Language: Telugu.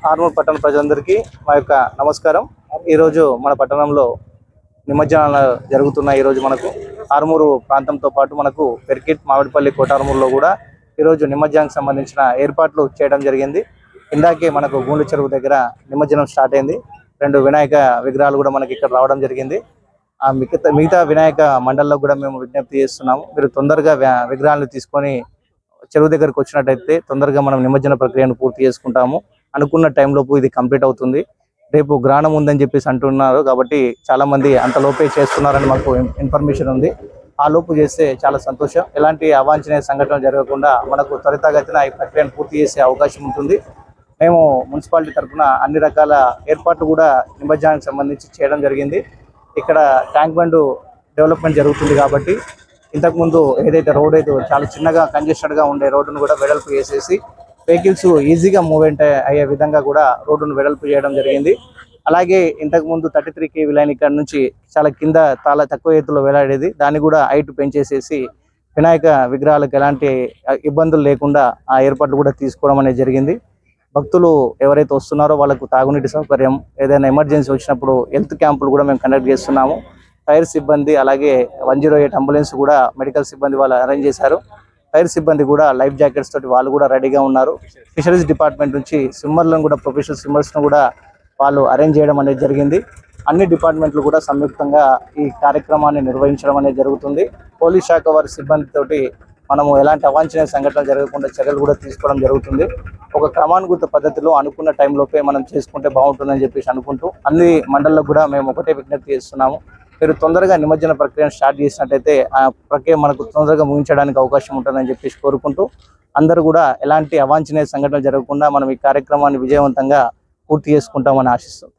ఆర్మూర్ పట్టణ ప్రజలందరికీ మా యొక్క నమస్కారం. ఈరోజు మన పట్టణంలో నిమజ్జనాలు జరుగుతున్నాయి. ఈరోజు మనకు ఆర్మూరు ప్రాంతంతో పాటు మనకు పెర్కిట్, మామిడిపల్లి, కోటార్మూరులో కూడా ఈరోజు నిమజ్జనానికి సంబంధించిన ఏర్పాట్లు చేయడం జరిగింది. ఇందాకే మనకు గూండ్ల చెరువు దగ్గర నిమజ్జనం స్టార్ట్ అయింది. 2 వినాయక విగ్రహాలు కూడా మనకి ఇక్కడ రావడం జరిగింది. ఆ మిగతా వినాయక మండల్లో కూడా మేము విజ్ఞప్తి చేస్తున్నాము, మీరు తొందరగా విగ్రహాలను తీసుకొని చెరువు దగ్గరకు వచ్చినట్టయితే తొందరగా మనం నిమజ్జన ప్రక్రియను పూర్తి చేసుకుంటాము. అనుకున్న టైంలోపు ఇది కంప్లీట్ అవుతుంది. రేపు గ్రహణం ఉందని చెప్పేసి అంటున్నారు కాబట్టి చాలా మంది అంతలోపే చేస్తున్నారని మాకు ఇన్ఫర్మేషన్ ఉంది. ఆ లోపు చేస్తే చాలా సంతోషం. ఎలాంటి అవాంఛనీయ సంఘటనలు జరగకుండా మనకు త్వరితగతిన ఈ ప్రక్రియను పూర్తి చేసే అవకాశం ఉంటుంది. మేము మున్సిపాలిటీ తరఫున అన్ని రకాల ఏర్పాట్లు కూడా నిమజ్జనానికి సంబంధించి చేయడం జరిగింది. ఇక్కడ ట్యాంక్ బండ్ డెవలప్మెంట్ జరుగుతుంది కాబట్టి ఇంతకుముందు ఏదైతే రోడ్ అయితే చాలా చిన్నగా కంజెస్టెడ్గా ఉండే రోడ్డును కూడా వెడల్పు చేసేసి వెహికల్స్ ఈజీగా మూవ్మెంట్ అయ్యే విధంగా కూడా రోడ్డును వెడల్పు చేయడం జరిగింది. అలాగే ఇంతకుముందు 33 kV లైన్ ఇక్కడ నుంచి చాలా కింద చాలా తక్కువ ఎత్తులో వేలాడేది, దాన్ని కూడా హైట్ పెంచేసేసి వినాయక విగ్రహాలకు ఎలాంటి ఇబ్బందులు లేకుండా ఆ ఏర్పాట్లు కూడా తీసుకోవడం అనేది జరిగింది. భక్తులు ఎవరైతే వస్తున్నారో వాళ్ళకు తాగునీటి సౌకర్యం, ఏదైనా ఎమర్జెన్సీ వచ్చినప్పుడు హెల్త్ క్యాంపులు కూడా మేము కండక్ట్ చేస్తున్నాము. ఫైర్ సిబ్బంది అలాగే 108 అంబులెన్స్ కూడా మెడికల్ సిబ్బంది వాళ్ళు అరేంజ్ చేశారు. ఫైర్ సిబ్బంది కూడా లైఫ్ జాకెట్స్ తోటి వాళ్ళు కూడా రెడీగా ఉన్నారు. ఫిషరీస్ డిపార్ట్మెంట్ నుంచి స్విమ్మర్లను కూడా, ప్రొఫెషనల్ స్విమ్మర్స్ను కూడా వాళ్ళు అరేంజ్ చేయడం అనేది జరిగింది. అన్ని డిపార్ట్మెంట్లు కూడా సంయుక్తంగా ఈ కార్యక్రమాన్ని నిర్వహించడం అనేది జరుగుతుంది. పోలీస్ శాఖ వారి సిబ్బందితోటి మనము ఎలాంటి అవాంఛనీయ సంఘటనలు జరగకుండా చర్యలు కూడా తీసుకోవడం జరుగుతుంది. ఒక క్రమానుగత పద్ధతిలో అనుకున్న టైంలోపే మనం చేసుకుంటే బాగుంటుందని చెప్పేసి అనుకుంటూ అన్ని మండళ్ళకు కూడా మేము ఒకటే విజ్ఞప్తి చేస్తున్నాము, మీరు తొందరగా నిమజ్జన ప్రక్రియను స్టార్ట్ చేసినట్టయితే ఆ ప్రక్రియ మనకు తొందరగా ముగించడానికి అవకాశం ఉంటుందని చెప్పేసి కోరుకుంటూ అందరూ కూడా ఎలాంటి అవాంఛనీయ సంఘటనలు జరగకుండా మనం ఈ కార్యక్రమాన్ని విజయవంతంగా పూర్తి చేసుకుంటామని ఆశిస్తాం.